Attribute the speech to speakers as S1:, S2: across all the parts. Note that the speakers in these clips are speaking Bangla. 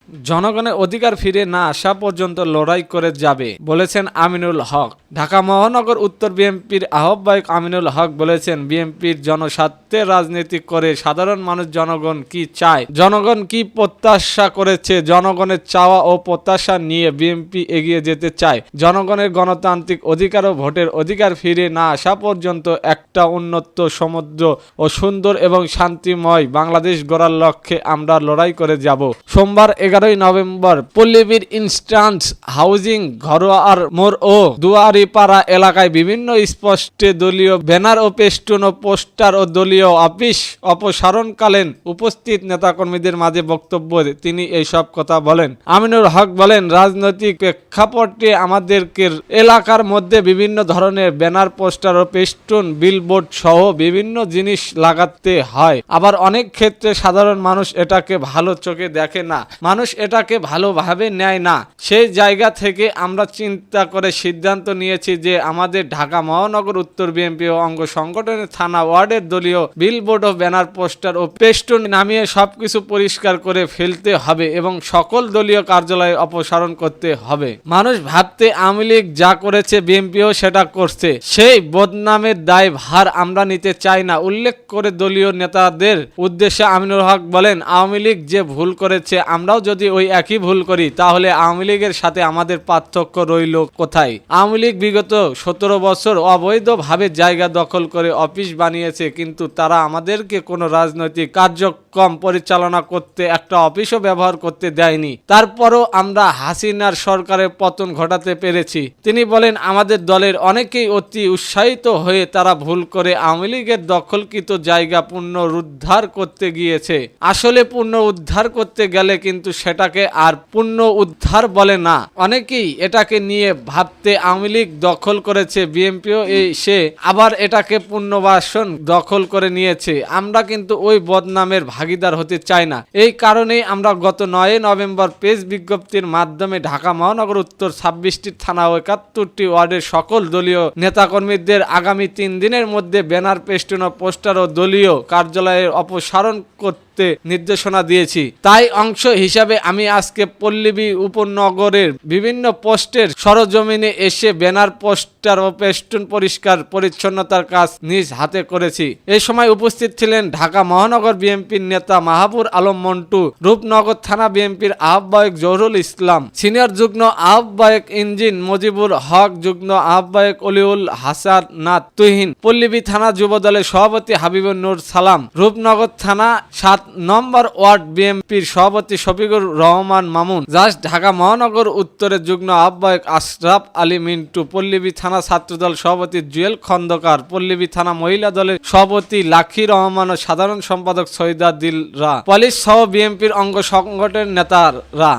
S1: জনগণের অধিকার ফিরে না আসা পর্যন্ত লড়াই করে যাবে বলেছেন আমিনুল হক। ঢাকা মহানগর উত্তর বিএনপির আহ্বায়ক আমিনুল হক বলেছেন, বিএনপির জনস্বার্থে রাজনীতি করে সাধারণ মানুষ জনগণ কি চায়, জনগণ কি প্রত্যাশা করেছে, জনগণের চাওয়া ও প্রত্যাশা নিয়ে বিএনপি এগিয়ে যেতে চায়। জনগণের গণতান্ত্রিক অধিকার ও ভোটের অধিকার ফিরে না আসা পর্যন্ত একটা উন্নত, সমৃদ্ধ ও সুন্দর এবং শান্তিময় বাংলাদেশ গড়ার লক্ষ্যে আমরা লড়াই করে যাব। সোমবার 11 নভেম্বর পল্লীবির ইনস্ট্যান্ট হাউজিং ঘরোয়ার মোড় ও দুয়ারিপাড়া এলাকায় বিভিন্ন স্পষ্টে দলীয় ব্যানার ও পেস্টুন ও পোস্টার ও দলীয় অফিস অপসারণকালীন উপস্থিত নেতাকর্মীদের মাঝে বক্তব্য তিনি এইসব কথা বলেন। আমিনুল হক বলেন, রাজনৈতিক প্রেক্ষাপটে আমাদেরকে এলাকার মধ্যে বিভিন্ন ধরনের ব্যানার, পোস্টার ও পেস্টুন, বিলবোর্ড সহ বিভিন্ন জিনিস লাগাতে হয়। আবার অনেক ক্ষেত্রে সাধারণ মানুষ এটাকে ভালো চোখে দেখে না, মানুষ এটাকে ভালোভাবে নেয় না। সেই জায়গা থেকে আমরা চিন্তা করে সিদ্ধান্ত নিয়েছি যে আমাদের ঢাকা মহানগর উত্তর বিএনপি ও অঙ্গ সংগঠনের থানা ওয়ার্ডের দলীয় বিলবোর্ড ও ব্যানার, পোস্টার ও পেস্টুন নামিয়ে সবকিছু পরিষ্কার করে ফেলতে হবে এবং সকল দলীয় কার্যালয়ে অপসারণ করতে হবে। মানুষ ভাবতে আওয়ামী লীগ যা করেছে বিএনপিও সেটা করছে, সেই বদনামের দায় ভার আমরা নিতে চাই না উল্লেখ করে দলীয় নেতাদের উদ্দেশ্যে আমিনুল হক বলেন, আওয়ামী লীগ যে ভুল করেছে আমরাও যদি ওই একই ভুল করি তাহলে আওয়ামী লীগের সাথে আমাদের পার্থক্য রইল কোথায়? আওয়ামী লীগ বিগত 17 বছর অবৈধভাবে জায়গা দখল করে অফিস বানিয়েছে, কিন্তু তারা আমাদেরকে কোনো রাজনৈতিক কার্যক্রম পরিচালনা করতে একটা অফিসও ব্যবহার করতে দেয়নি। তারপরও আমরা হাসিনার সরকারের পতন ঘটাতে পেরেছি। তিনি বলেন, আমাদের দলের অনেকেই অতি উৎসাহিত হয়ে তারা ভুল করে আওয়ামী লীগের দখলকৃত জায়গা পুনরুদ্ধার করতে গিয়েছে। আসলে পুনরুদ্ধার করতে গেলে কিন্তু সেটাকে আর পূর্ণ উদ্ধার বলে না। অনেকেই এটাকে নিয়ে ভাবতে আওয়ামী লীগ দখল করেছে, বিএনপিও সে আবার এটাকে পুনর্বাসন দখল করে নিয়েছে। আমরা কিন্তু ওই বদনামের ভাগিদার হতে চাই না। এই কারণেই আমরা গত 9 নভেম্বর প্রেস বিজ্ঞপ্তির মাধ্যমে ঢাকা মহানগর উত্তর 26টি থানা ও 71টি ওয়ার্ডের সকল দলীয় নেতাকর্মীদের আগামী 3 দিনের মধ্যে ব্যানার, পেস্টুন ও পোস্টার ও দলীয় কার্যালয়ের অপসারণ করতে নির্দেশনা দিয়েছি। তাই অংশ হিসাবে আমি আজকে পল্লীবী উপনগরের বিভিন্ন পোস্টের সরজমিনে এসে ব্যানার, পোস্টার ও পেস্টুন পরিষ্কার পরিচ্ছন্নতার কাজ নিজ হাতে করেছি। এই সময় উপস্থিত ছিলেন ঢাকা মহানগর বিএনপির নেতা মাহাবুর আলম মন্টু, রূপনগর থানা বিএনপির আহ্বায়ক জহুরুল ইসলাম, সিনিয়র যুগ্ম আহ্বায়ক ইঞ্জিন মজিবুর হক, যুগ্ম আহ্বায়ক অলিউল হাসান নাত তুহিন, পল্লীবী থানা যুবদলের সভাপতি হাবিবুর নূর সালাম, রূপনগর থানা 7 নম্বর ওয়ার্ড বিএনপির সভাপতি শফিকুর রহমান মামুন, ঢাকা মহানগর উত্তরের যুগ্ম আহ্বায়ক আশরাফ আলী মিন্টু, পল্লীবী থানা ছাত্রদল সভাপতি জুয়েল খন্দকার, পল্লীবী থানা মহিলা দলের সভাপতি লাখি রহমান ও সাধারণ সম্পাদক সৈয়দা দিলরা, পুলিশ সহ বিএনপির অঙ্গ সংগঠনের নেতারা।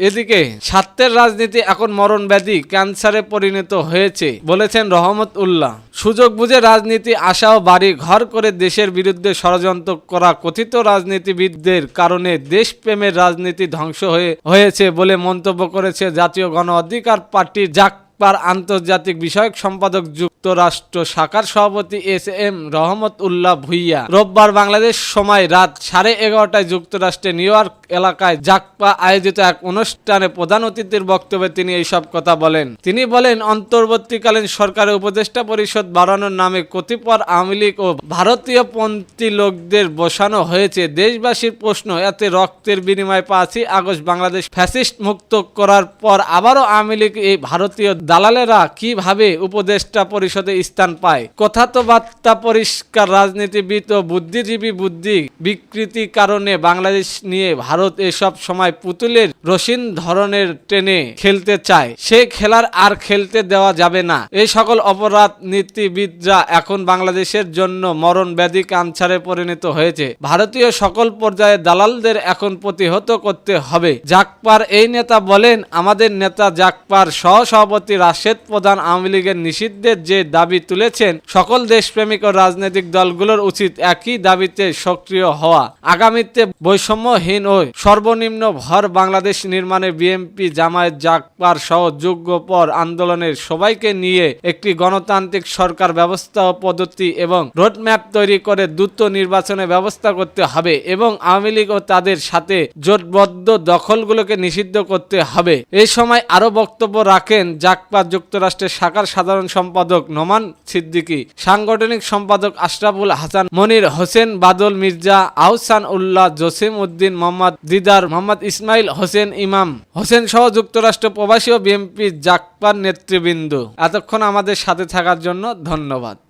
S1: এদিকে স্বার্থের রাজনীতি এখন মরণ ব্যাধি, ক্যান্সারে পরিণত হয়েছে বলেছেন রহমত উল্লাহ। সুযোগ বুঝে রাজনীতি আসা ও বাড়ি ঘর করে দেশের বিরুদ্ধে ষড়যন্ত্র করা কথিত রাজনীতিবিদদের কারণে দেশপ্রেমের রাজনীতি ধ্বংস হয়েছে বলে মন্তব্য করেছে জাতীয় গণ অধিকার পার্টির আন্তর্জাতিক বিষয়ক সম্পাদক যুক্তরাষ্ট্র শাখার সভাপতি এস.এম. রহমত উল্লাহ ভুইয়া। রোববার বাংলাদেশ সময় রাত 11:30টায় যুক্তরাষ্ট্রের নিউ ইয়র্ক এলাকায় জাকপা আয়োজিত এক অনুষ্ঠানে প্রধান অতিথির বক্তব্যে তিনি এইসব কথা বলেন। তিনি বলেন, অন্তর্বর্তীকালীন সরকারের উপদেষ্টা পরিষদ বাড়ানোর নামে কতিপয় আওয়ামী লীগ ও ভারতীয় পন্থী লোকদের বসানো হয়েছে। দেশবাসীর প্রশ্ন, এতে রক্তের বিনিময়ে 5ই আগস্ট বাংলাদেশ ফ্যাসিস্ট মুক্ত করার পর আবারও আওয়ামী লীগ এই ভারতীয় দালালেরা কিভাবে উপদেষ্টা পরিষদে স্থান পায়? কথা তো বার্তা পরিষ্কার, রাজনীতিবিদ ও বুদ্ধিজীবী বুদ্ধি বিকৃতি কারণে বাংলাদেশ নিয়ে ভারত এসব সময় পুতুলের রসিন ধরনের টেনে খেলতে চায়। সে খেলার আর খেলতে দেওয়া যাবে না। এই সকল অপরাধ নীতিবিদরা এখন বাংলাদেশের জন্য মরণ ব্যাধি, ক্যান্সারে পরিণত হয়েছে। ভারতীয় সকল পর্যায়ে দালালদের এখন প্রতিহত করতে হবে। জাকপার এই নেতা বলেন, আমাদের নেতা জাকপার সহসভাপতি রাশেদ প্রধান আওয়ামী লীগের নিষিদ্ধের যে দাবি তুলেছেন, সকল দেশপ্রেমিক ও রাজনৈতিক দলগুলোর উচিত একই দাবিতে সক্রিয় হওয়া। আগামীতে বৈষম্যহীন ও সর্বনিম্ন ভর বাংলাদেশ নির্মাণে বিএনপি, জামায়াত, জাগপার সহ যুগপর আন্দোলনের সবাইকে নিয়ে একটি গণতান্ত্রিক সরকার ব্যবস্থা ও পদ্ধতি এবং রোডম্যাপ তৈরি করে দ্রুত নির্বাচনের ব্যবস্থা করতে হবে এবং আওয়ামী লীগ ও তাদের সাথে জোটবদ্ধ দখলগুলোকে নিষিদ্ধ করতে হবে। এই সময় আরো বক্তব্য রাখেন জাগপার যুক্তরাষ্ট্রের শাখার সাধারণ সম্পাদক নোমান সিদ্দিকী, সাংগঠনিক সম্পাদক আশরাফুল হাসান, মনির হোসেন, বাদল মির্জা, আহসান উল্লাহ, জসিম উদ্দিন, মোহাম্মদ দিদার, মোহাম্মদ ইসমাইল হোসেন, ইমাম হোসেন সহ যুক্তরাষ্ট্র প্রবাসী ও বিএনপি জাগপার নেতৃবৃন্দ। এতক্ষণ আমাদের সাথে থাকার জন্য ধন্যবাদ।